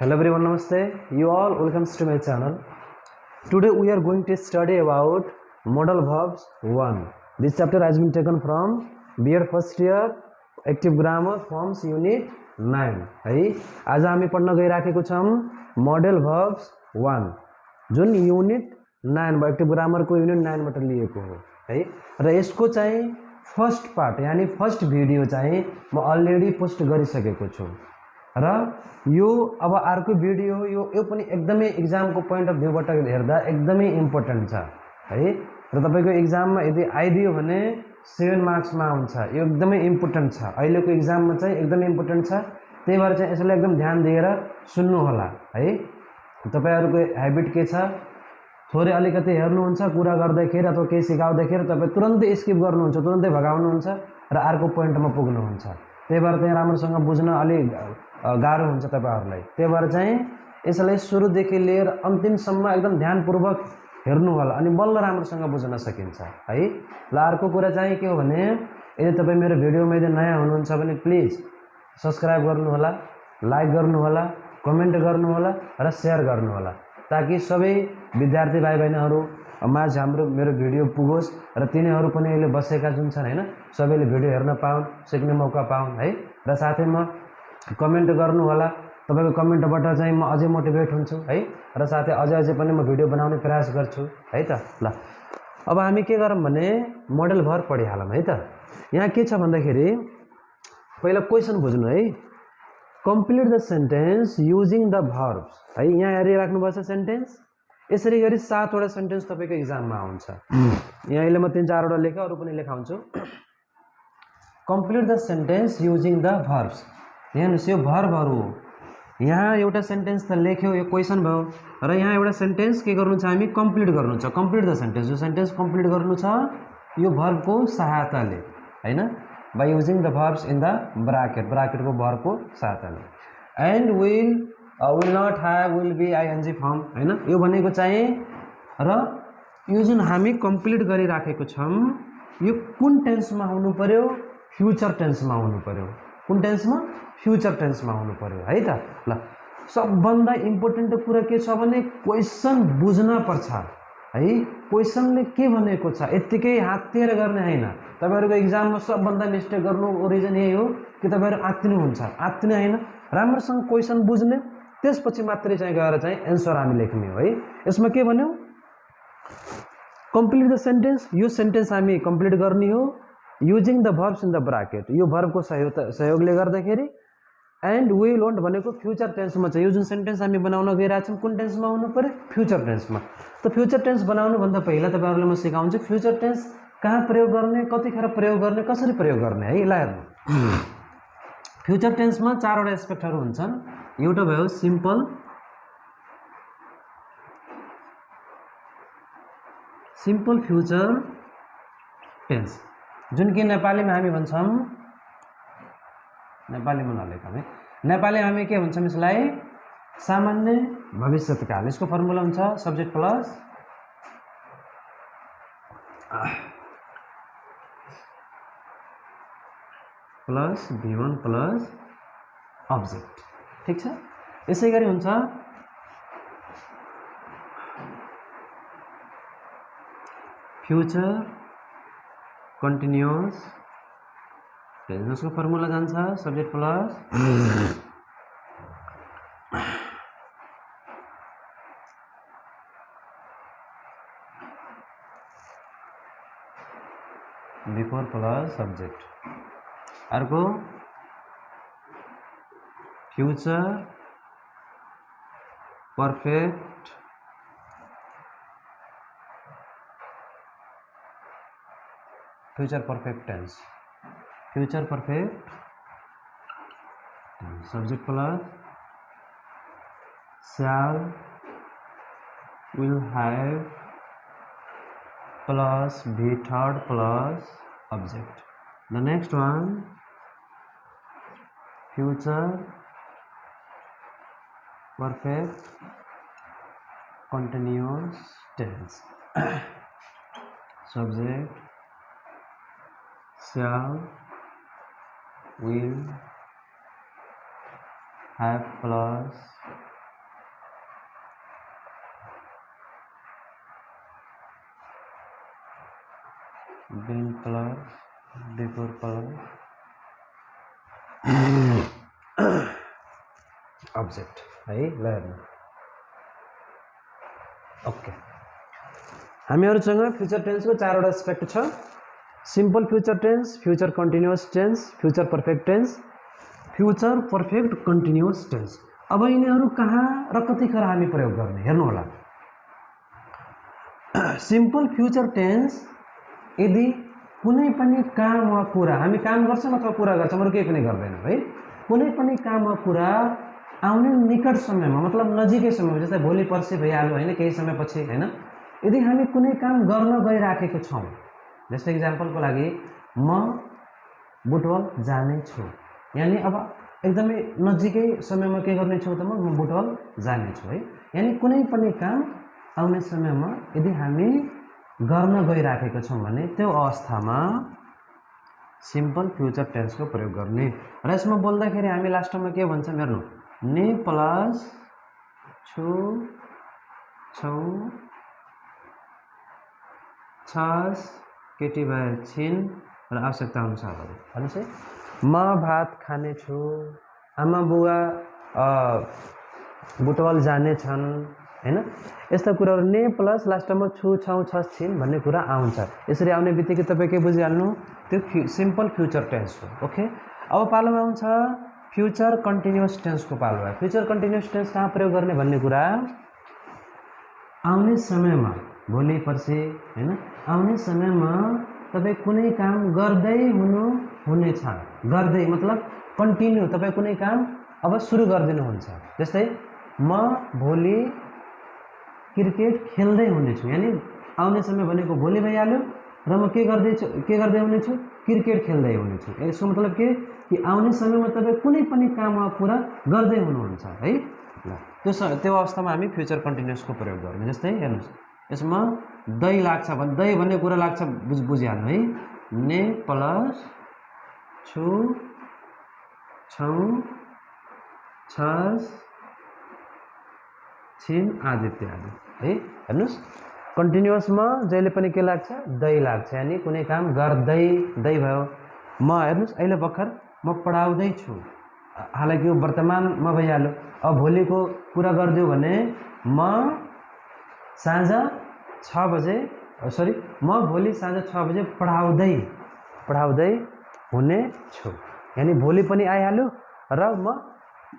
Hello everyone, namaste. You all welcome to my channel. Today we are going to study about modal verbs 1. This chapter has been taken from B.Ed first year active grammar forms unit 9 है। आज हामी पढ्न गइराखेको छौं modal verbs 1 जुन unit 9 active grammar को unit 9 बाट लिएको हो है। र यसको चाहिँ फर्स्ट पार्ट यानी फर्स्ट भिडियो चाहिँ म अलरेडी पोस्ट गरिसकेको छु र यो अब अर्को भिडियो यो पनि एकदमै एक्जाम को पॉइंट अफ व्यू बाट हेर्दा एकदमै इम्पोर्टेन्ट छ है। र तपाईको एक्जाम मा यदि आइदियो भने 7 मार्क्स मा हुन्छ। यो एकदमै इम्पोर्टेन्ट छ, अहिलेको एक्जाम मा चाहिँ एकदमै इम्पोर्टेन्ट छ। त्यही भएर चाहिँ यसलाई एकदम ध्यान दिएर सुन्नु होला है। तपाईहरुको ह्याबिट के छ, थोरै अलिकति हेर्नुहुन्छ कुरा गर्दैखेरि अथवा केही सिकाउँदैखेरि तपाई तुरुन्तै स्किप गर्नुहुन्छ, तुरुन्तै भगाउनुहुन्छ र अर्को पोइन्टमा पुग्नुहुन्छ। त्यही भएर चाहिँ राम्रोसँग बुझ्न अलि गाह्रो हुन्छ तपाईहरुलाई। त्यही भएर चाहिँ यसलाई सुरुदेखि लिएर अन्तिमसम्म एकदम ध्यानपूर्वक हेर्नु होला अनि बल्ल राम्रोसँग बुझ्न सकिन्छ है। ल अर्को कुरा चाहिँ के हो भने यदि तपाई मेरो भिडियोमा यदि नयाँ हुनुहुन्छ भने प्लिज सब्स्क्राइब गर्नु होला, लाइक गर्नु होला, कमेन्ट गर्नु होला र शेयर गर्नु होला ताकि सबै विद्यार्थी भाइ बहिनीहरु माझ हाम्रो मेरो भिडियो पुगोस् र तिनीहरु पनि अहिले बसेका जुन छन् हैन सबैले भिडियो हेर्न पाउन्, सिक्ने मौका पाउन् है। र साथै म कमेन्ट गर्नु होला, तपाईको कमेन्टबाट चाहिँ म अझै मोटिभेट हुन्छु है। र साथै अझै पनि म भिडियो बनाउने प्रयास गर्छु है त। ल अब हामी के गरौँ भने मोडल भर पढिहालौँ है त। यहाँ के छ भन्दाखेरि पहिला क्वेशन बुझ्नु है। Complete the sentence using the verbs है। यहाँ हेरिराख्नु भएको छ सेन्टेन्स। यसरी गरी 7 वटा सेन्टेन्स तपाईको एक्जाममा आउँछ। यहाँ अहिले म 3-4 वटा लेखे अरु पनि लेखाउँछु। Complete the sentence using the verbs. हेर्नुस् यो भर्बहरु हो। यहाँ एउटा सेन्टेन्स त लेख्यो, यो क्वेशन भयो र यहाँ एउटा सेन्टेन्स के गर्नु छ हामी कम्प्लिट गर्नु छ। कम्प्लिट द सेन्टेन्स, यो सेन्टेन्स कम्प्लिट गर्नु छ यो भर्बको सहायताले हैन, by using the verbs in the bracket, ब्राकेटको भर्बको सहायताले। And will not have will be ING form हैन। यो भनेको चाहिँ र यो जुन हामी कम्प्लिट गरिराखेको छौं यो कुन टेन्समा हुनु पर्यो, फ्युचर टेन्समा हुनु पर्यो। कुन टेन्समा, फ्युचर टेन्समा हुनु पर्यो है त। ल सबभन्दा इम्पोर्टेन्ट कुरा के छ भने क्वेशन बुझ्न पर्छ है। क्वेशनले के भनेको छ यतिकै हाततिर गर्ने हैन। तपाईहरुको एक्जाममा सबभन्दा मिस्टेक गर्नुको रिजन यही हो कि तपाईहरु आत्तिनु हुन्छ, आत्तिनु हैन, राम्रोसँग क्वेशन बुझ्ने त्यसपछि मात्रै चाहिँ गएर चाहिँ एन्सर हामी लेख्ने हो है। यसमा के भन्यो कम्प्लिट द सेन्टेन्स, यो सेन्टेन्स हामी कम्प्लिट गर्ने हो using the verbs in the bracket, यो भर्बको सहयोगले गर्दाखेरि। एन्ड विल वन्ट भनेको फ्युचर टेन्समा छ। यो जुन सेन्टेन्स हामी बनाउन गइराछौं कुन टेन्समा हुनु पर्यो, फ्युचर टेन्समा। त फ्युचर टेन्स बनाउनु भन्दा पहिला तपाईहरुलाई म सिकाउँछु फ्युचर टेन्स कहाँ प्रयोग गर्ने, कतिखेर प्रयोग गर्ने, कसरी प्रयोग गर्ने है। ल हेर्नु फ्युचर टेन्समा 4 वटा एस्पेक्टहरु हुन्छन्। एउटा भयो सिम्पल, सिम्पल फ्युचर टेन्स जुन कि नेपालीमा हामी भन्छौं, नेपालीमा नलेखौँ है, नेपालीमा हामी के भन्छौं यसलाई सामान्य भविष्यकाल। यसको फर्मुला हुन्छ subject plus V1 plus object, ठीक छ। यसै गरी हुन्छ फ्युचर कन्टिन्युअस टेन्स। यसको फर्मुला जान्छ subject plus before plus subject. अर्को future perfect tense, future perfect subject plus shall, will have plus be third plus object. The next one future perfect continuous tense subject shall, will, have plus been plus before plus object है ल हेर्नु okay हामीहरुसँग future टेन्सको चारवटा aspect छ simple future tense future continuous tense future perfect tense future perfect continuous tense अब यिनीहरु कहाँ र कतिखेर हामी प्रयोग गर्ने हेर्नु होला सिम्पल फ्युचर टेन्स यदि कुनै पनि काम वा कुरा हामी काम गर्छौं अथवा कुरा गर्छौं अरु केही पनि गर्दैनौं है कुनै पनि काम वा कुरा आउने निकट समयमा मतलब नजिकै समयमा जस्तै भोलि पर्सि भइहाल्यो हैन केही समयपछि हैन यदि हामी कुनै काम गर्न गइराखेको छौं जस्तै एक्जाम्पलको लागि म बुटवल जाने छु यानी अब एकदमै नजिकै समयमा के गर्ने छु त म बुटवल जाने छु है यानी कुनै पनि काम आउने समयमा यदि हामी गर्न गइराखेको छौं भने त्यो अवस्थामा सिम्पल फ्युचर टेन्सको प्रयोग गर्ने र यसमा बोल्दाखेरि हामी लास्टमा के भन्छौं हेर्नु ने प्लस छु छौ छस केटी भए छिन र आवश्यकता अनुसार भन्नुस् है म भात खाने छु आमा बुवा बुटवल जाने छन् हैन यस्ता कुराहरु ने प्लस लास्टमा छु छौ छस छिन भन्ने कुरा आउँछ यसरी आउने बित्तिकै तपाई के बुझिहाल्नु त्यो सिम्पल फ्युचर टेन्स हो ओके अब पालोमा आउँछ फ्युचर कन्टिन्युअस टेन्सको पालो आयो फ्युचर कन्टिन्युअस टेन्स कहाँ प्रयोग गर्ने भन्ने कुरा आउने समयमा भोलि पर्सि हैन आउने समयमा तपाई कुनै काम गर्दै हुनेछ गर्दै मतलब कन्टिन्यू तपाई कुनै काम अब सुरु गर्दिनु हुन्छ जस्तै म भोलि क्रिकेट खेल्दै हुनेछु यानी आउने समय भनेको भोलि भइहाल्यो र म के गर्दै हुनेछु क्रिकेट खेल्दै हुनेछु यसको मतलब के कि आउने समयमा तपाई कुनै पनि काम वा कुरा गर्दै हुनुहुन्छ है ल त्यो अवस्थामा हामी फ्युचर कन्टिन्युअसको प्रयोग गर्ने जस्तै हेर्नुस् यसमा दही लाग्छ भने दही भन्ने कुरा लाग्छ बुझिहाल्नु है ने प्लस छु छौ छस छिन आदि इत्यादि है हेर्नुस् कन्टिन्युअसमा जहिले पनि के लाग्छ दही लाग्छ यानी कुनै काम गर्दै दही भयो म हेर्नुस् अहिले भर्खर म पढाउँदै छु हालाकि यो वर्तमानमा भइहाल्यो अब भोलिको कुरा गर्दियो भने म साँझ 6 बजे सरी म भोलि साँझ 6 बजे पढाउँदै हुने छु यानी भोलि पनि आइहाल्यो र म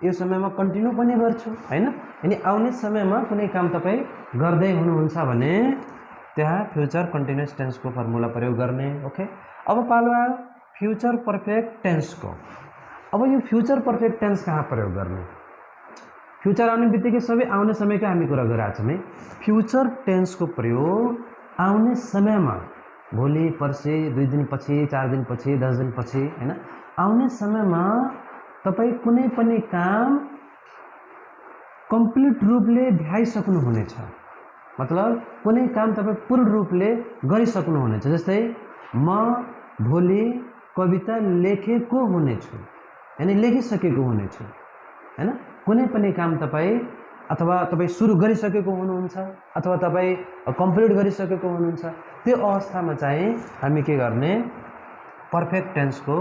यो समयमा कन्टिन्यू पनि गर्छु हैन यानी आउने समयमा कुनै काम तपाई गर्दै हुनुहुन्छ भने त्यहाँ फ्युचर कन्टिन्युअस टेन्सको फर्मुला प्रयोग गर्ने ओके अब पालो आयो फ्युचर पर्फेक्ट टेन्सको अब यो फ्युचर पर्फेक्ट टेन्स कहाँ प्रयोग गर्ने फ्युचर आउने बित्तिकै सबै आउने समयको हामी कुरा गरिरहेका छौं है फ्युचर टेन्सको प्रयोग आउने समयमा भोलि पर्सि 2 दिनपछि 4 दिनपछि 10 दिनपछि हैन आउने समयमा तपाई कुनै पनि काम कम्प्लिट रूपले भ्याइसक्नु हुनेछ मतलब कुनै काम तपाई पूर्ण रूपले गरिसक्नु हुनेछ जस्तै म भोलि कविता लेखेको हुनेछु यानी लेखिसकेको हुनेछु हैन कुनै पनि काम तपाई अथवा तपाई सुरु गरिसकेको हुनुहुन्छ अथवा तपाई कम्प्लिट गरिसकेको हुनुहुन्छ त्यो अवस्थामा चाहिँ हामी के गर्ने पर्फेक्ट टेन्सको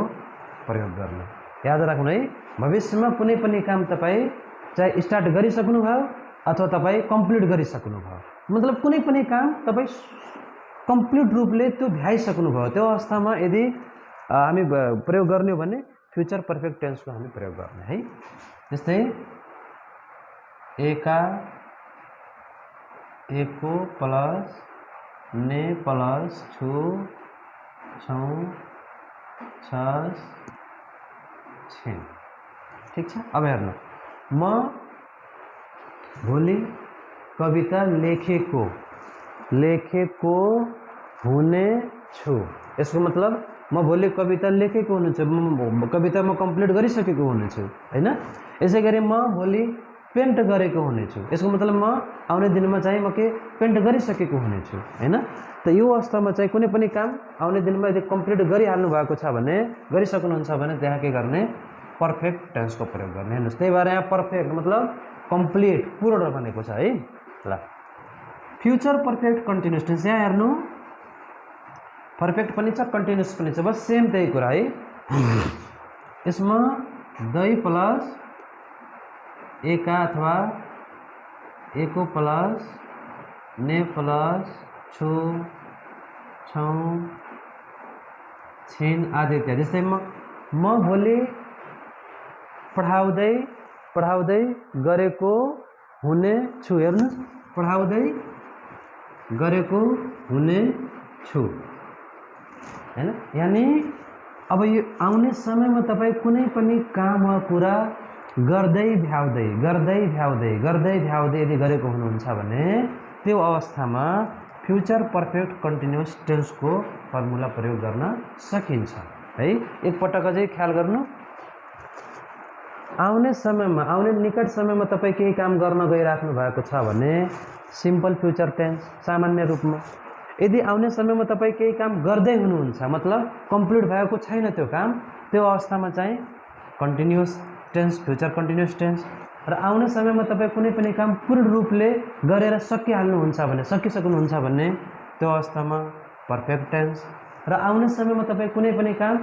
प्रयोग गर्ने याद राख्नु है भविष्यमा कुनै पनि काम तपाई चाहे स्टार्ट गरिसक्नु भयो अथवा तपाई कम्प्लिट गरिसक्नु भयो मतलब कुनै पनि काम तपाई कम्प्लिट रूपले त्यो भ्याइसक्नु भयो त्यो अवस्थामा यदि हामी प्रयोग गर्ने हो भने फ्युचर पर्फेक्ट टेन्सको हामी प्रयोग गर्ने है जस्तै एको प्लस ने प्लस छु छौ छस छिन ठीक छ अब हेर्नु म भोलि कविता लेखेको हुने छु यसको मतलब म भोलि कविता लेखेको हुनेछु कविता म कम्प्लिट गरिसकेको हुनेछु हैन यसैगरी म भोलि पेन्ट गरेको हुनेछु यसको मतलब म आउने दिनमा चाहिँ म के पेन्ट गरिसकेको हुनेछु हैन त यो अवस्थामा चाहिँ कुनै पनि काम आउने दिनमा यदि कम्प्लिट गरिहाल्नु भएको छ भने गरिसक्नुहुन्छ भने त्यहाँ के गर्ने पर्फेक्ट टेन्सको प्रयोग गर्ने हेर्नुस् त्यही भएर यहाँ पर्फेक्ट मतलब कम्प्लिट पूर्ण भनेको छ है ल फ्युचर पर्फेक्ट कन्टिन्युअस टेन्स यहाँ हेर्नु पर्फेक्ट पनि छ कन्टिन्युअस पनि छ, बस सेम त्यही कुरा है। यसमा दही प्लस एका अथवा एको प्लस ने प्लस छु छौँ छिन आदि इत्यादि। जस्तै म भोलि पढाउँदै गरेको हुने छु, हेर्नुहोस् पढाउँदै गरेको हुने छु हैन। यानी अब यो आउने समयमा तपाईँ कुनै पनि काम वा कुरा गर्दै भ्याउँदै यदि गरेको हुनुहुन्छ भने त्यो अवस्थामा फ्युचर पर्फेक्ट कन्टिन्युअस टेन्सको फर्मुला प्रयोग गर्न सकिन्छ है। एकपटक अझै ख्याल गर्नु, आउने निकट समयमा तपाईँ केही काम गर्न गइराख्नु भएको छ भने सिम्पल फ्युचर टेन्स सामान्य रूपमा। यदि आउने समयमा तपाईँ केही काम गर्दै हुनुहुन्छ मतलब कम्प्लिट भएको छैन त्यो काम, त्यो अवस्थामा चाहिँ continuous tense future continuous tense. र आउने समयमा तपाईँ कुनै पनि काम पूर्ण रूपले गरेर सकिसक्नुहुन्छ भने त्यो अवस्थामा पर्फेक्ट टेन्स। र आउने समयमा तपाईँ कुनै पनि काम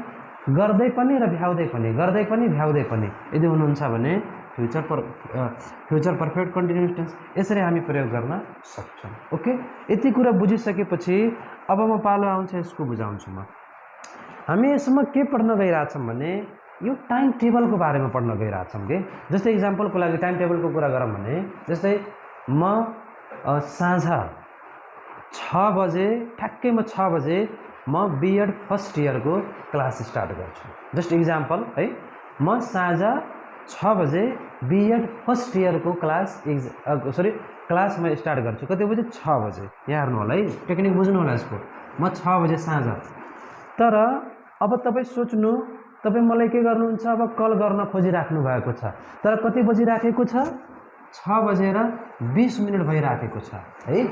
गर्दै पनि भ्याउँदै पनि यदि हुनुहुन्छ भने फ्युचर पर्फेक्ट कन्टिन्युअस टेन्स। यसरी हामी प्रयोग गर्न सक्छौँ। ओके, यति कुरा बुझिसकेपछि अब म पालो आउँछ यसको बुझाउँछु म। हामी यसमा के पढ्न गइरहेछौँ भने यो टाइम टेबलको बारेमा पढ्न गइरहेछौँ कि। जस्तै इक्जाम्पलको लागि टाइम टेबलको कुरा गरौँ भने जस्तै म साँझ 6 बजे ठ्याक्कै म 6 बजे म बीएड फर्स्ट इयरको क्लास स्टार्ट गर्छु। जस्ट इक्जाम्पल है, म साँझ 6 बजे बीएड फर्स्ट इयरको क्लास म स्टार्ट गर्छु। कति बजे? 6 बजे। यहाँ हेर्नु होला है, टेक्निक बुझ्नु होला यसको। म 6 बजे साँझ। तर अब तपाईँ सोच्नु, तपाईँ मलाई के गर्नुहुन्छ, अब कल गर्न खोजिराख्नु भएको छ, तर कति बजी राखेको छ? 6 बजेर 20 मिनट भइराखेको छ है।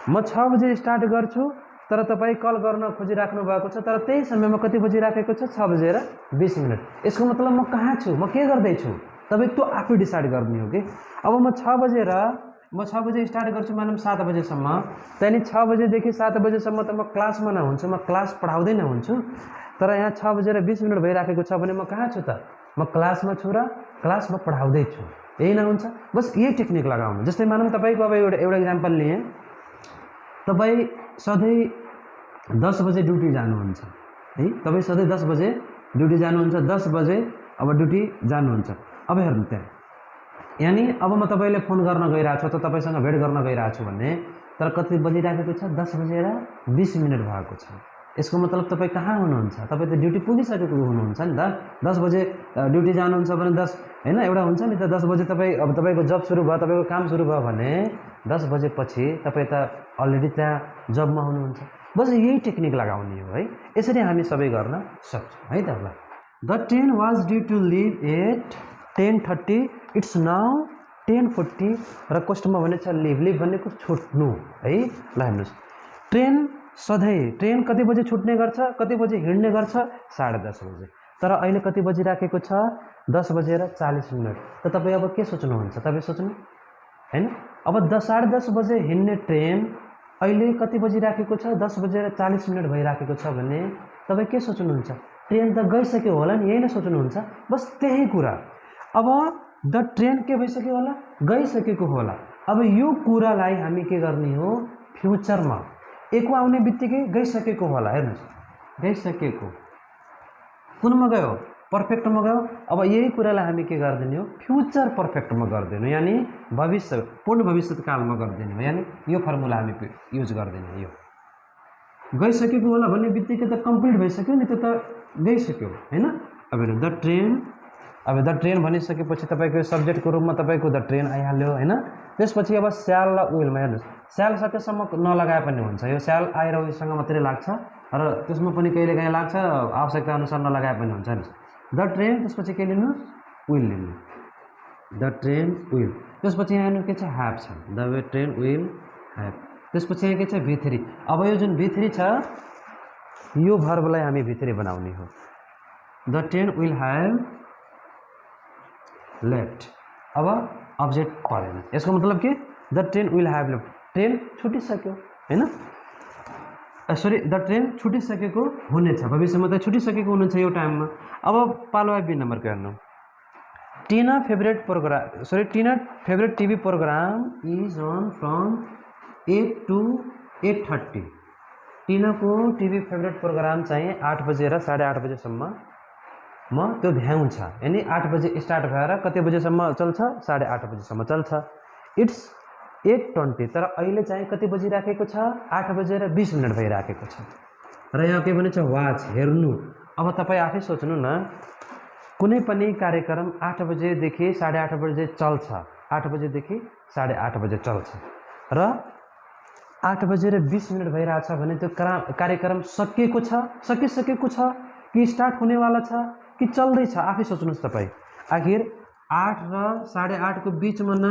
म 6 बजे स्टार्ट गर्छु तर तपाईँ कल गर्न खोजिराख्नु भएको छ, तर त्यही समयमा कति बजी राखेको छ? 6 बजेर 20 मिनट। यसको मतलब म कहाँ छु, म के गर्दैछु, तपाईँ त्यो आफै डिसाइड गर्ने हो कि। अब म 6 बजे स्टार्ट गर्छु मानौँ 7 बजेसम्म, त्यहाँदेखि 6 बजेदेखि 7 बजेसम्म त म क्लासमा नहुन्छु, म क्लास पढाउँदै नहुन्छु। तर यहाँ 6 बजेर 20 मिनट भइराखेको छ भने म कहाँ छु त? म क्लासमा छु र क्लासमा पढाउँदैछु, यही नहुन्छ? बस यही टेक्निक लगाउनु। जस्तै मानौँ तपाईँको अब एउटा इक्जाम्पल लिएँ, तपाईँ सधैँ 10 बजे ड्युटी जानुहुन्छ है, तपाईँ सधैँ 10 बजे ड्युटी जानुहुन्छ, 10 बजे अब ड्युटी जानुहुन्छ। अब हेर्नु त्यहाँ, यानी अब म तपाईँले फोन गर्न गइरहेको छु अथवा तपाईँसँग भेट गर्न गइरहेको छु भने तर कति बजिराखेको छ? 10 बजेर 20 मिनट भएको छ। यसको मतलब तपाईँ कहाँ हुनुहुन्छ? तपाईँ त ड्युटी पुगिसकेको हुनुहुन्छ नि त। 10 बजे ड्युटी जानुहुन्छ भने 10 हैन, एउटा हुन्छ नि त 10 बजे अब तपाईँको जब सुरु भयो, तपाईँको काम सुरु भयो भने 10 बजेपछि तपाईँ त अलरेडी त्यहाँ जबमा हुनुहुन्छ। बस यही टेक्निक लगाउने हो है। यसरी हामी सबै गर्न सक्छौँ है त। ल, the train was due to leave at 10:30, it's now 10:40 र क्वेश्चनमा भनेको छ लिभ भनेको छुट्नु है। ल हेर्नुहोस्, ट्रेन कति बजे छुट्ने गर्छ, कति बजे हिँड्ने गर्छ? 10:30 बजे। तर अहिले कति बजी राखेको छ? 10 बजेर 40 मिनट। त तपाईँ अब के सोच्नुहुन्छ? तपाईँ सोच्नु हैन। अब 10:30 बजे हिँड्ने ट्रेन अहिले कति बजी राखेको छ? 10 बजेर 40 मिनट भइराखेको छ भने तपाईँ के सोच्नुहुन्छ? ट्रेन त गइसक्यो होला नि, यही नै सोच्नुहुन्छ। बस त्यही कुरा। अब द ट्रेन के भइसक्यो होला? गइसकेको होला। अब यो कुरालाई हामी के गर्ने हो? फ्युचरमा एको आउने बित्तिकै गइसकेको होला। हेर्नुहोस्, गइसकेको कुनमा गयो? पर्फेक्टमा गयो। अब यही कुरालाई हामी के गर्दिने हो? फ्युचर पर्फेक्टमा गर्दिने हो, यानी पूर्ण भविष्यकालमा गर्दिने हो। यानी यो फर्मुला हामी युज गर्दिने। यो गइसकेको होला भन्ने बित्तिकै त कम्प्लिट भइसक्यो नि, त्यो त गइसक्यो हैन। अब हेर्नु, द ट्रेन भनिसकेपछि तपाईँको सब्जेक्टको रूपमा तपाईँको द ट्रेन आइहाल्यो हैन। त्यसपछि अब स्याल र विलमा हेर्नुहोस्, स्याल सकेसम्म नलगाए पनि हुन्छ। यो स्याल आएर उसँग मात्रै लाग्छ र त्यसमा पनि कहिलेकाहीँ लाग्छ, आवश्यकता अनुसार नलगाए पनि हुन्छ। हेर्नुहोस्, द ट्रेन, त्यसपछि के लिनु? विल लिनु। The train will. त्यसपछि यहाँ हेर्नु के छ? ह्याभ छ। The train will have. त्यसपछि यहाँ के छ? V3। अब यो जुन V3 छ, यो भर्बलाई हामी V3 बनाउने हो। The train will have left. अब अब्जेक्ट परेन। यसको मतलब के? The train will have left, ट्रेन छुटिसक्यो हैन। सरी द ट्रेन छुटिसकेको हुनेछ, भविष्यमा त छुटिसकेको हुनेछ यो टाइममा। अब पालो 2 नम्बरको हेर्नु, Tina favourite TV programme is on from 8 to 8:30। टिनाको टिभी फेभरेट प्रोग्राम चाहिँ 8 बजेर 8:30 बजेसम्म त्यो भ्याउँछ, यानि 8 बजे स्टार्ट भएर कति बजेसम्म चल्छ, 8:30 बजेसम्म चल्छ। इट्स 8:20, तर अहिले चाहिँ कति बजी राखेको छ, 8:20 भइराखेको छ। र यहाँ के भनेछ, वाच, हेर्नु। अब तपाईँ आफै सोच्नु न, कुनै पनि कार्यक्रम 8 बजेदेखि 8:30 बजे चल्छ, 8 बजेदेखि 8:30 बजे चल्छ र 8:20 भइरहेछ भने त्यो कार्यक्रम सकिसकेको छ कि स्टार्ट हुनेवाला छ कि चल्दैछ, आफै सोच्नुहोस् तपाईँ। आखिर 8 र 8:30 को बिचमा न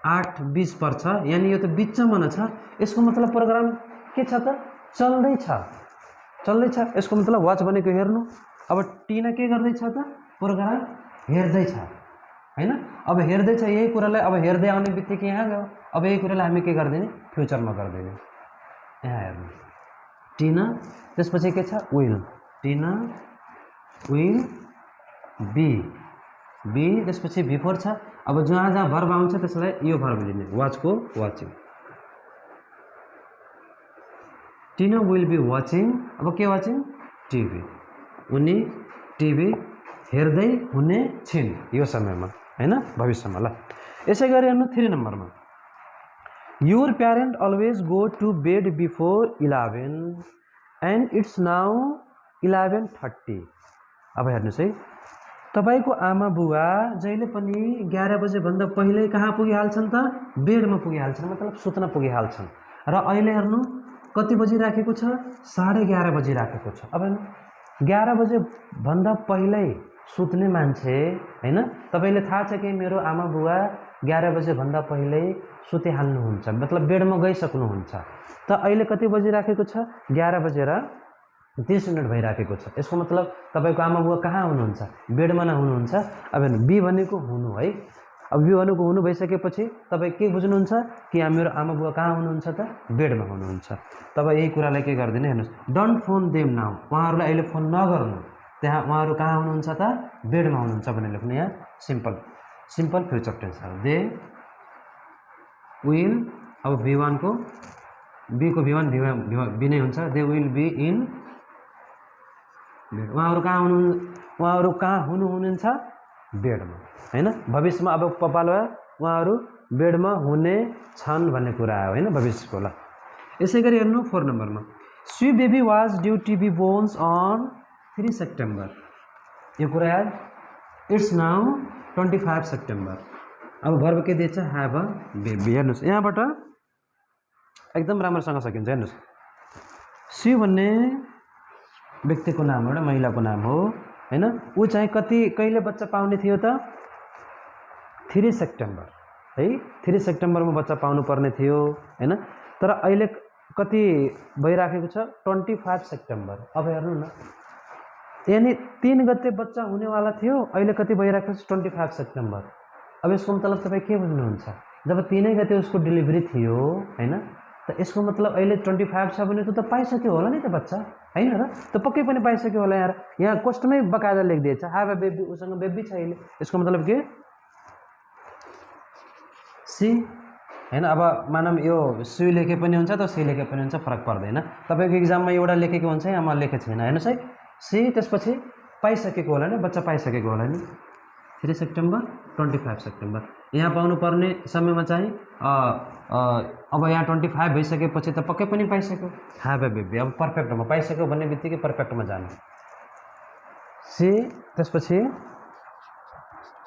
8:20 पर्छ, यानि यो त बिचमा न छ। यसको मतलब प्रोग्राम के छ त, चल्दैछ। यसको मतलब वाच भनेको हेर्नु। अब टिना के गर्दैछ त, प्रोग्राम हेर्दैछ हैन। अब हेर्दैछ, यही कुरालाई अब हेर्दै आउने बित्तिकै यहाँ गयो। अब यही कुरालाई हामी के गर्दिने, फ्युचरमा गर्दिने। यहाँ हेर्नु, टिना, त्यसपछि के छ, विल। टिना विल बी, त्यसपछि बिफोर छ। अब जहाँ भर्ब आउँछ त्यसलाई यो भर्ब लिने, वाचको वाचिङ। टिना विल बी वाचिङ। अब के वाचिङ, टिभी। उनी टिभी हेर्दै हुने छिन् यो समयमा हैन, भविष्यमा। ल यसै गरी हेर्नु 3 नम्बरमा, your parent always go to bed before 11 and it's now 11:30। अब हेर्नुहोस् है, तपाईँको आमा बुवा जहिले पनि 11 बजेभन्दा पहिल्यै कहाँ पुगिहाल्छन् त, बेडमा पुगिहाल्छन्, मतलब सुत्न पुगिहाल्छन्। र अहिले हेर्नु कति बजी राखेको छ, 11:30 बजी राखेको छ। अब 11 बजेभन्दा पहिल्यै सुत्ने मान्छे हैन, तपाईँले थाहा छ कि मेरो आमा बुवा 11 बजेभन्दा पहिल्यै सुतिहाल्नुहुन्छ, मतलब बेडमा गइसक्नुहुन्छ। त अहिले कति बजी राखेको छ, 11:30 भइराखेको छ। यसको मतलब तपाईँको आमा बुवा कहाँ हुनुहुन्छ, बेडमा नै हुनुहुन्छ। अब बी भनेको हुनु है। अब बी भनेको हुनु भइसकेपछि तपाईँ के बुझ्नुहुन्छ कि मेरो आमा बुवा कहाँ हुनुहुन्छ त, बेडमा हुनुहुन्छ। तब यही कुरालाई के गर्दिने, हेर्नुहोस्, डोन्ट फोन देम नाउ, उहाँहरूलाई अहिले फोन नगर्नु, त्यहाँ उहाँहरू कहाँ हुनुहुन्छ त, बेडमा हुनुहुन्छ भनेर लेख्नु। यहाँ सिम्पल फ्युचर टेन्स हो, दे विल। अब V1 को बी को V1 बी नै हुन्छ, they will be in bed. उहाँहरू कहाँ हुनुहुन्छ, बेडमा हैन, भविष्यमा। अब पालो उहाँहरू बेडमा हुने छन् भन्ने कुरा आयो हैन, भविष्यको। ल यसै गरी हेर्नु 4 नम्बरमा, she baby was due to be born on 3 September. यो कुरा याद, इट्स नाउ 25 सेप्टेम्बर। अब भर्ब के दिएछ, ह्याभ अ बेबी। हेर्नुहोस् यहाँबाट एकदम राम्रोसँग सकिन्छ। हेर्नुहोस्, सी भन्ने व्यक्तिको नाम हो, एउटा महिलाको नाम हो हैन। ऊ चाहिँ कहिले बच्चा पाउने थियो त, 3 सेप्टेम्बर है, 3 सेप्टेम्बरमा बच्चा पाउनु पर्ने थियो हैन। तर अहिले कति भइराखेको छ, 25 सेप्टेम्बर। अब हेर्नु न, यानी 3 गते बच्चा हुनेवाला थियो, अहिले कति भइराखेको छ, 25 सेप्टेम्बर। अब यसको मतलब तपाईँ के बुझ्नुहुन्छ, जब 3 गते उसको डेलिभरी थियो हैन, त यसको मतलब अहिले 25 छ भने त पाइसक्यो होला नि त बच्चा हैन र, त पक्कै पनि पाइसक्यो होला। यहाँ कस्टमै बकायदा लेखिदिएछ, ह्याभ अ बेबी, उसँग बेबी छ अहिले। यसको मतलब के, सी हैन। अब मानम यो सी लेखे पनि हुन्छ त सी लेखे पनि हुन्छ, फरक पर्दैन। तपाईँको इक्जाममा एउटा लेखेको हुन्छ, यहाँ म लेखेको छैन। हेर्नुहोस् है, सी त्यसपछि पाइसकेको होला नि, बच्चा पाइसकेको होला नि, 3 सेप्टेम्बर 25 सेप्टेम्बर। यहाँ पाउनु पर्ने समयमा चाहिँ अब यहाँ 25 भइसकेपछि त पक्कै पनि पाइसक्यो, ह्याभ अ बेबी। अब पर्फेक्टमा पाइसक्यो भन्ने बित्तिकै पर्फेक्टमा जानु, सी त्यसपछि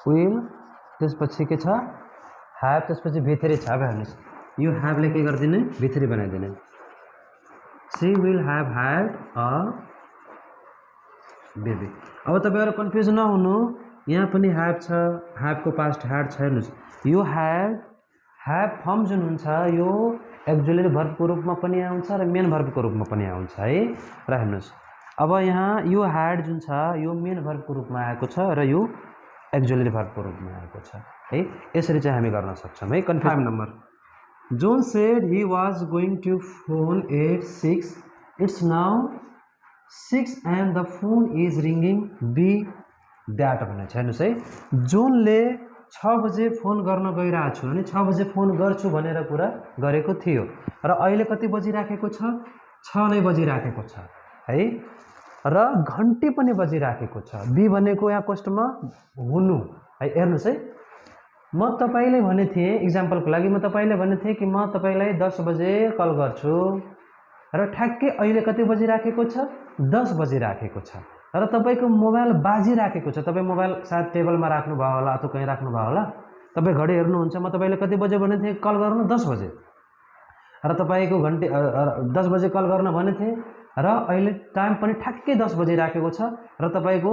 विल, त्यसपछि के छ, ह्याभ, त्यसपछि V3 छ। अब हेर्नुहोस्, यो ह्याभले के गरिदिने, V3 बनाइदिने, she will have had a baby. अब तपाईँहरू कन्फ्युज नहुनु, यहाँ पनि ह्याभ छ, ह्याभको पास्ट ह्याड छ। हेर्नुहोस्, यो ह्याभ फर्म जुन हुन्छ यो एक्जुअली भर्बको रूपमा पनि आउँछ र मेन भर्बको रूपमा पनि आउँछ है। र हेर्नुहोस्, अब यहाँ यो ह्याड जुन छ यो मेन भर्बको रूपमा आएको छ र यो एक्जुअली भर्बको रूपमा आएको छ है। यसरी चाहिँ हामी गर्न सक्छौँ है। 5 number, John said he was going to phone at 6. It's now 6 and the phone is ringing. Be that भन्ने छ हेर्नुस् है। जोनले 6 बजे फोन गर्न गइरहेको छु अनि 6 बजे फोन गर्छु भनेर कुरा गरेको थियो र अहिले कति बजिराखेको छ 6 नै बजिराखेको छ है र घण्टी पनि बजिराखेको छ। बी भनेको यहाँ क्वेशनमा हुनु है। हेर्नुस् है, म तपाईलाई भने थिए एक्जाम्पलको लागि म तपाईलाई भने थिए कि म तपाईलाई 10 बजे कल गर्छु र ठ्याक्कै अहिले कति बजिराखेको छ 10 बजिराखेको छ र तपाईको मोबाइल बाजिराखेको छ। तपाई मोबाइल सायद टेबलमा राख्नु भयो होला अथवा कहीँ राख्नु भयो होला। तपाई घडी हेर्नुहुन्छ, म तपाईलाई कति बजे भने थिए कल गर्न 10 बजे र तपाईको घण्टी 10 बजे कल गर्न भने थिए र अहिले टाइम पनि ठ्याक्कै 10 बजिराखेको छ र तपाईको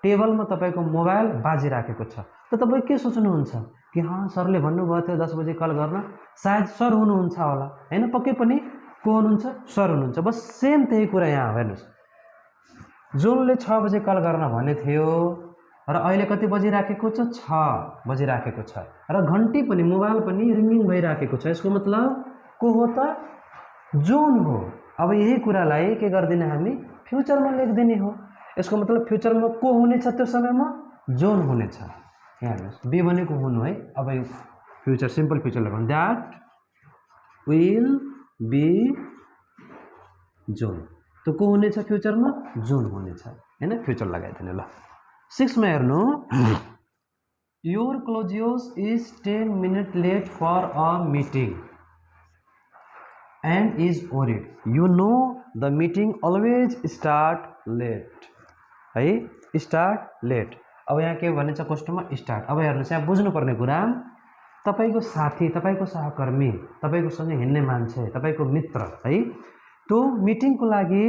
टेबलमा तपाईको मोबाइल बाजिराखेको छ। त तपाई के सोच्नुहुन्छ कि सरले भन्नुभएको थियो 10 बजे कल गर्न, सायद सर हुनुहुन्छ होला हैन, पक्कै पनि को हुनुहुन्छ सर हुनुहुन्छ। बस सेम त्यही कुरा यहाँ हेर्नुस्, जोनले 6 बजे कल गर्न भने थियो र अहिले कति बजिराखेको छ 6 बजिराखेको छ र घण्टी पनि मोबाइल पनि रिङिङ भइराखेको छ। यसको मतलब को हो त जोन हो। अब यही कुरालाई के गर्दिने हामी फ्युचरमा लेख्दिने हो। यसको मतलब फ्युचरमा को हुनेछ त्यो समयमा जोन हुनेछ। यहाँ हेर्नुस्, बी भनेको हुनु है। अब यो फ्युचर सिम्पल फ्युचर लगाउँ, दैट विल बी जोन। तो को हुनेछ फ्युचरमा जोन हुनेछ हैन, फ्युचर लगाइदिनु ल। 6 मा हेर्नु, your colleague is 10 minute late for a meeting and is worried. You know the meeting always start late है, स्टार्ट लेट। अब यहाँ के भनिन्छ क्वेशनमा स्टार्ट। अब हेर्नुस्, यहाँ बुझ्नुपर्ने कुरा तपाईको साथी, तपाईको सहकर्मी, तपाईको सँगै हिँड्ने मान्छे, तपाईको मित्र है, त्यो मिटिङको लागि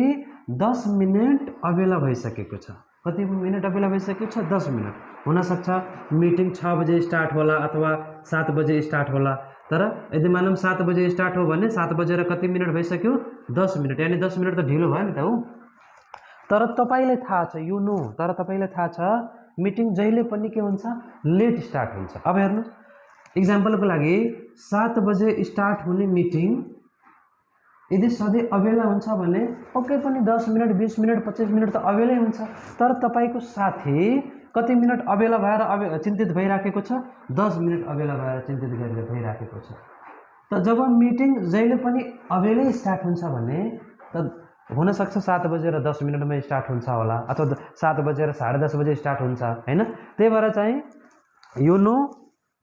10 मिनट अबेला भइसकेको छ। कति मिनट अबेला भइसकेको छ 10 मिनट। हुनसक्छ मिटिङ 6 बजे स्टार्ट होला अथवा 7 बजे स्टार्ट होला, तर यदि मानौँ 7 बजे स्टार्ट हो भने 7 बजेर कति मिनट भइसक्यो 10 मिनट, यानी 10 मिनट त ढिलो भयो नि त हो। तर तपाईलाई थाहा छ, यु नो, तर तपाईलाई थाहा छ मिटिङ जहिले पनि के हुन्छ लेट स्टार्ट हुन्छ। अब हेर्नु एक्जाम्पलको लागि 7 बजे स्टार्ट हुने मिटिङ यदि सधैँ अबेला हुन्छ भने पक्कै पनि 10 मिनट 20 मिनट 25 मिनट त अबेलै हुन्छ। तर तपाईको साथी कति मिनट अबेला भएर चिन्तित भइराखेको छ 10 मिनट अबेला भएर चिन्तित भइराखेको छ। त जब मिटिङ जहिले पनि अबेलै स्टार्ट हुन्छ भने त हुनसक्छ 7 बजेर 10 मिनटमा स्टार्ट हुन्छ होला अथवा 7 बजेर 10:30 बजे स्टार्ट हुन्छ हैन। त्यही भएर चाहिँ you know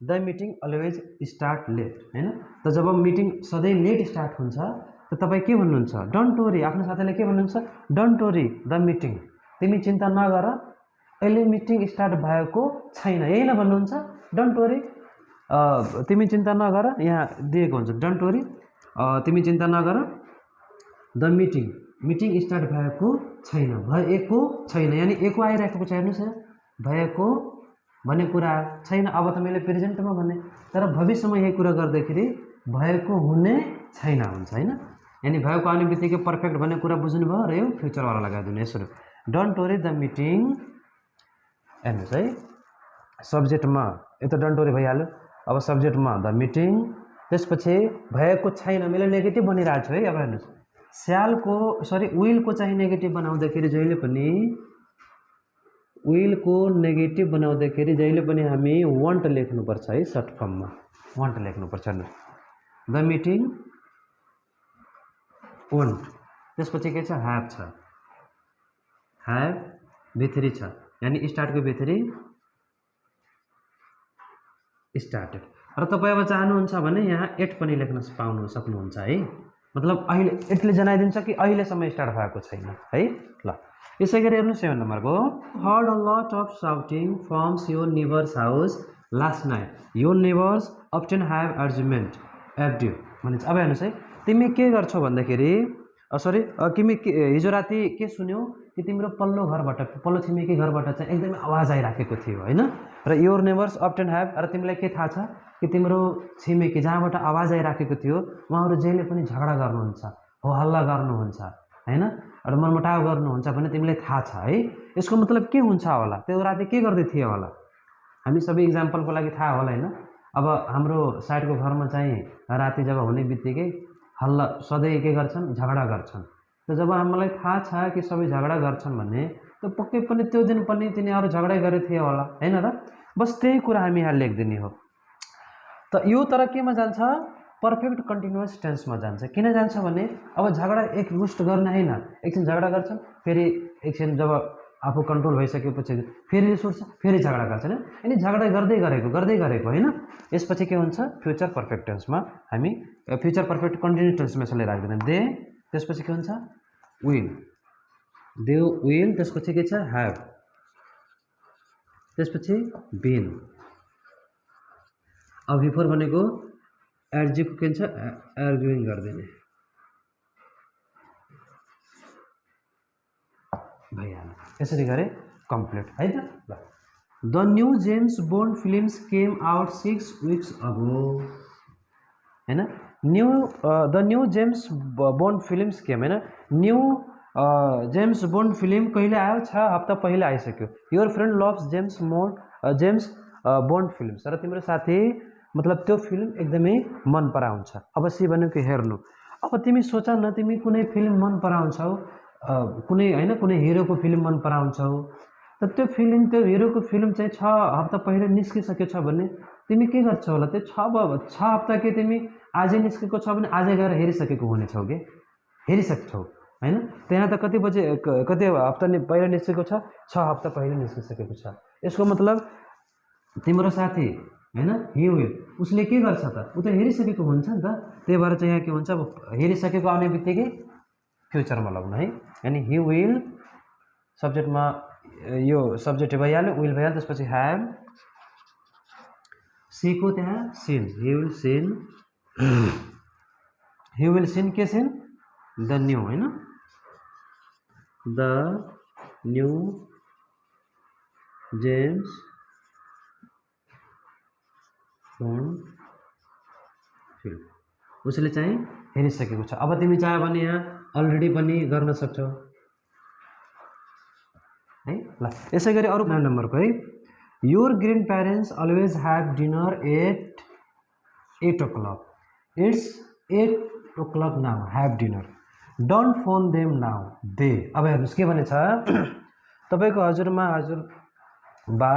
the meeting always start late हैन। त जब मिटिङ सधैँ लेट स्टार्ट हुन्छ त तपाई के भन्नुहुन्छ, डोन्ट वरी। आफ्नो साथीलाई के भन्नुहुन्छ, डोन्ट वरी द मिटिङ, तिमी चिन्ता नगर अहिले मिटिङ स्टार्ट भएको छैन, यही न भन्नुहुन्छ डोन्ट वरी, तिमी चिन्ता नगर। यहाँ दिएको हुन्छ डोन्ट वरी, तिमी चिन्ता नगर द मिटिङ स्टार्ट भएको छैन, भएको छैन, यानी एको आइराखेको छ। हेर्नुस् भएको भन्ने कुरा छैन। अब त मैले प्रेजेन्टमा भने, तर भविष्यमा यही कुरा गर्दाखेरि भएको हुने छैन हुन्छ हैन। यानी भएको आउने बित्तिकै पर्फेक्ट भन्ने कुरा बुझ्नुभयो र यो फ्युचरवाला लगाइदिनु यसरी, डोन्ट वरी द मिटिङ। हेर्नुहोस् है, सब्जेक्टमा यो त डोन्ट वरी भइहाल्यो। अब सब्जेक्टमा द मिटिङ, त्यसपछि भएको छैन, मैले नेगेटिभ भनिरहेको छु है। अब हेर्नुहोस्, विलको चाहिँ नेगेटिभ बनाउँदाखेरि जहिले पनि विलको नेगेटिभ बनाउँदाखेरि जहिले पनि हामी वान्ट लेख्नुपर्छ है, सर्ट फर्ममा वान्ट लेख्नुपर्छ। हेर्नुहोस्, द मिटिङ वान्ट, त्यसपछि के छ ह्याभ छ, ह्याभ भित्री छ, यानी स्टार्टको भित्री स्टार्टेड। र तपाईँ अब चाहनुहुन्छ भने यहाँ एट पनि लेख्न पाउनु सक्नुहुन्छ है। मतलब अहिले एटले जनाइदिन्छ कि अहिलेसम्म स्टार्ट भएको छैन है। ल यसै गरी हेर्नु 7 नम्बरको, heard a lot of shouting from your neighbours house last night, your neighbours often have argument at you भनिन्छ। अब हेर्नुहोस् है, तिमी के गर्छौ भन्दाखेरि तिमी हिजो राति के सुन्यौ कि तिम्रो पल्लो घरबाट, पल्लो छिमेकी घरबाट चाहिँ एकदमै आवाज आइराखेको थियो हैन। र योर नेबर्स अफ्टेन ह्याभ, र तिमीलाई के थाहा छ कि तिम्रो छिमेकी जहाँबाट आवाज आइराखेको थियो उहाँहरू जहिले पनि झगडा गर्नुहुन्छ, हो हल्ला गर्नुहुन्छ हैन, र मनमुटाव गर्नुहुन्छ भने तिमीलाई थाहा छ है। यसको मतलब के हुन्छ होला, त्यो राति के गर्दै थियो होला, हामी सबै इक्जाम्पलको लागि थाहा होला हैन। अब हाम्रो साइडको घरमा चाहिँ राति जब हुने बित्तिकै हल्ला सधैँ के गर्छन्, झगडा गर्छन्। त जब हामीलाई थाहा छ कि सबै झगडा गर्छन् भने त पक्कै पनि त्यो दिन पनि तिनीहरू झगडै गरेको थियो होला, हैन र? बस त्यही कुरा हामी यहाँ लेखिदिने हो। त यो तर केमा जान्छ, पर्फेक्ट कन्टिन्युअस टेन्समा जान्छ। किन जान्छ भने अब झगडा एकमुष्ट गर्न हैन, एकछिन झगडा गर्छन्, फेरि एकछिन जब आफू कन्ट्रोल भइसकेपछि फेरि रिस उठ्छ, फेरि झगडा गर्छन्, अनि झगडा गर्दै गरेको हैन। यसपछि के हुन्छ, फ्युचर पर्फेक्ट टेन्समा हामी फ्युचर पर्फेक्ट कन्टिन्युअस टेन्समा यसले राख्दैन। दे, त्यसपछि के हुन्छ, विल, दे विल, त्यसपछि के छ, ह्याभ, त्यसपछि बिन। अब बिफोर भनेको एडजेक्टिभ के हुन्छ, आर्ग्युइङ गर्दिने भइहाल्यो। यसरी गरे कम्प्लिट है त। ल, the new James bond films came out 6 weeks अगो, हैन? The new James bond films came, हैन? न्यू जेम्स बोन्ड फिल्म कहिले आयो, 6 हप्ता पहिले आइसक्यो। Your friend loves James bond films, र तिम्रो साथी मतलब त्यो फिल्म एकदमै मन पराउँछ। अब सी भनेको हेर्नु। अब तिमी सोच न, तिमी कुनै फिल्म मन पराउँछौ, कुनै हैन, कुनै हिरोको फिल्म मन पराउँछौ, त त्यो हिरोको फिल्म चाहिँ 6 हप्ता पहिले निस्किसकेको छ भने तिमी के गर्छौ होला? त्यो 6 हप्ता के तिमी आजै निस्केको छ भने आजै गएर हेरिसकेको हुनेछौ के, हेरिसक्छौ, हैन? त्यहाँ त कति हप्ता पहिला निस्केको छ, 6 हप्ता पहिले निस्किसकेको छ। यसको मतलब तिम्रो साथी, हैन, हि विल, उसले के गर्छ त, उ त हेरिसकेको हुन्छ नि त। त्यही भएर चाहिँ यहाँ के हुन्छ, अब हेरिसकेको आउने बित्तिकै फ्युचरमा लगाउनु है। यानी हि विल, सब्जेक्टमा यो सब्जेक्ट भइहाल्यो, विल भइहाल्यो, त्यसपछि ह्याभ, सीको त्यहाँ seen, he will seen, he will seen के सिन, द न्यू, हैन, the new James Bond film, उसले चाहिँ हेरिसकेको छ। अब तिमी चाह्यो भने यहाँ अलरेडी पनि गर्न सक्छौ है। ल, यसै गरी अरू नम्बरको है, your grand parents always have dinner at 8 o'clock, it's 8 o'clock now, have dinner, don't phone them now, दे। अब हेर्नुहोस् के भनेछ, तपाईँको हजुरमा हजुरबा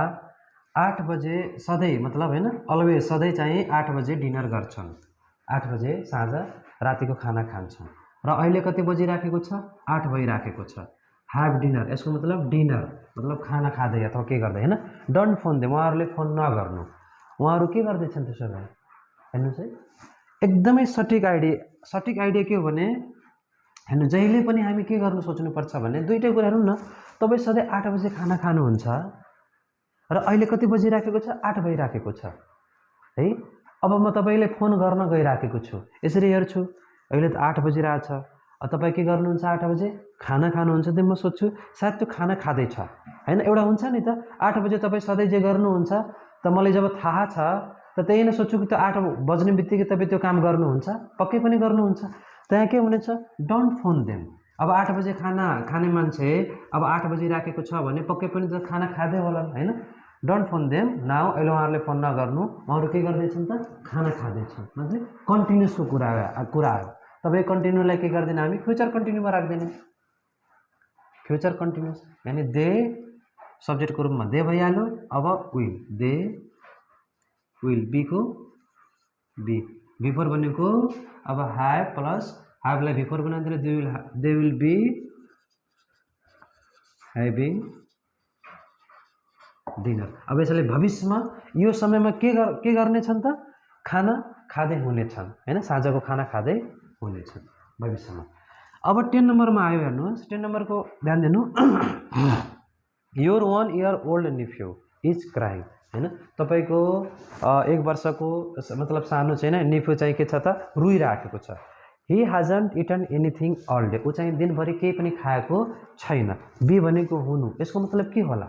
8 बजे सधैँ, मतलब हैन, अलवेज सधैँ चाहिँ 8 बजे डिनर गर्छन्, 8 बजे साँझ रातिको खाना खान्छन्, र अहिले कति बजिराखेको छ, 8 भइराखेको छ। ह्याभ डिनर, यसको मतलब डिनर मतलब खाना खाँदै अथवा के गर्दै, हैन? डोन्ट फोन देम, उहाँहरूले फोन नगर्नु। उहाँहरू के गर्दैछन् त्यसो भए, हेर्नुहोस् है, एकदमै सठिक आइडिया के हो भने, हेर्नु, जहिले पनि हामी के गर्नु सोच्नुपर्छ भने दुईटै कुरा। हेर्नु न, तपाईँ सधैँ 8 बजे खाना खानुहुन्छ र अहिले कति बजिराखेको छ, 8 भइराखेको छ है। अब म तपाईँले फोन गर्न गइराखेको छु, यसरी हेर्छु, अहिले त 8 बजिरहेछ, तपाईँ के गर्नुहुन्छ, 8 बजे खाना खानुहुन्छ, त म सोध्छु सायद त्यो खाना खाँदैछ, हैन? एउटा हुन्छ नि त, 8 बजे तपाईँ सधैँ जे गर्नुहुन्छ, त मलाई जब थाहा छ त त्यही नै सोध्छु कि त्यो 8 बज्ने बित्तिकै तपाईँ त्यो काम गर्नुहुन्छ, पक्कै पनि गर्नुहुन्छ। त्यहाँ के हुनेछ, डोन्ट फोन देम। अब 8 बजे खाना खाने मान्छे अब 8 बजिराखेको छ भने पक्कै पनि त खाना खाँदै होला, हैन? डोन्ट फोन देम नाउ, अहिले उहाँहरूले फोन नगर्नु, उहाँहरू के गर्दैछन् त, खाना खाँदैछन्। मतलब कन्टिन्युसको कुरा आयो। तपाईँ कन्टिन्यूलाई के गर्दैन, हामी फ्युचर कन्टिन्यूमा राख्दैन, फ्युचर कन्टिन्युस, यानी दे सब्जेक्टको रूपमा दे भइहाल्यो। अब विल, दे विल, बीको बी, बिफोर भनेको अब ह्याभ प्लस ह्याभलाई बिफोर बनाइदिएर they will be having dinner. अब यसले भविष्यमा यो समयमा के गर्नेछन् त, खाना खाँदै हुनेछन्, हैन? साँझको खाना खाँदै हुनेछन् भविष्यमा। अब 10 नम्बरमा आयो, हेर्नुहोस् 10 नम्बरको ध्यान दिनु। Your 1 year old nephew is crying, हैन? तपाईँको 1 वर्षको मतलब सानो चाहिँ नेफ्यू चाहिँ के छ त, रुइराखेको छ। ही hasn't eaten anything all day, ऊ चाहिँ दिनभरि केही पनि खाएको छैन। बी भनेको हुनु, यसको मतलब के होला,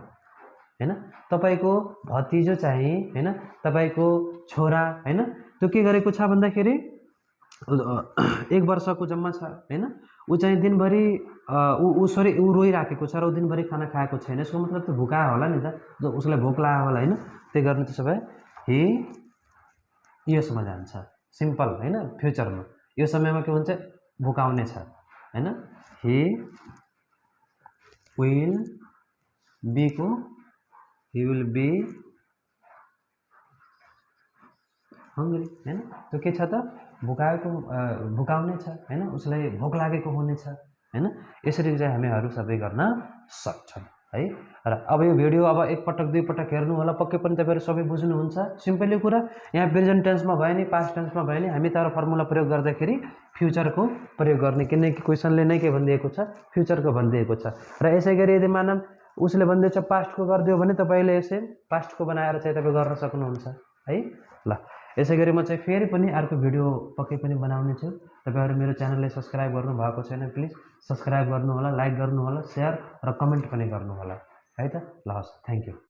हैन? तपाईँको भतिजो चाहिँ, हैन, तपाईँको छोरा, हैन, त्यो के गरेको छ भन्दाखेरि 1 वर्षको जम्मा छ, हैन? ऊ चाहिँ दिनभरि ऊ रोइराखेको छ र ऊ दिनभरि खाना खाएको छैन। यसको मतलब त भोका होला नि त, उसलाई भोक लाग्यो होला, हैन? त्यही गर्नु। त्यसो भए ही योसम्म जान्छ सिम्पल हैन फ्युचरमा यो समयमा के हुन्छ भुकाउने छ हैन he will be को he will be hungry हैन त्यो के छ त भुकाउने छ हैन उसलाई भोक लागेको हुनेछ हैन यसरी चाहिँ हामीहरु सबै गर्न सक्छौं है र अब यो भिडियो अब एक पटक दुई पटक हेर्नु होला पक्कै पनि तपाईहरु सबै बुझ्नुहुन्छ सिम्पली कुरा यहाँ प्रेजेन्ट टेन्समा भयो नि पास्ट टेन्समा भयो नि हामी तर फर्मुला प्रयोग गर्दाखेरि फ्युचरको प्रयोग गर्ने किनकि क्वेशनले नै के भनिदिएको छ फ्युचरको भनिदिएको छ र यसैगरी यदि मानम उसले भन्दैछ पास्टको गर्दियो भने तपाईले यसै पास्टको बनाएर चाहिँ तपाई गर्न सक्नुहुन्छ है ल यसैगरी म चाहिँ फेरि पनि अर्को भिडियो पक्कै पनि बनाउने छु तपाईहरु मेरो च्यानललाई सब्स्क्राइब गर्नु भएको छैन प्लिज सब्स्क्राइब गर्नु होला लाइक गर्नु होला शेयर र कमेन्ट पनि गर्नु होला है त ल हस् थ्यांक यू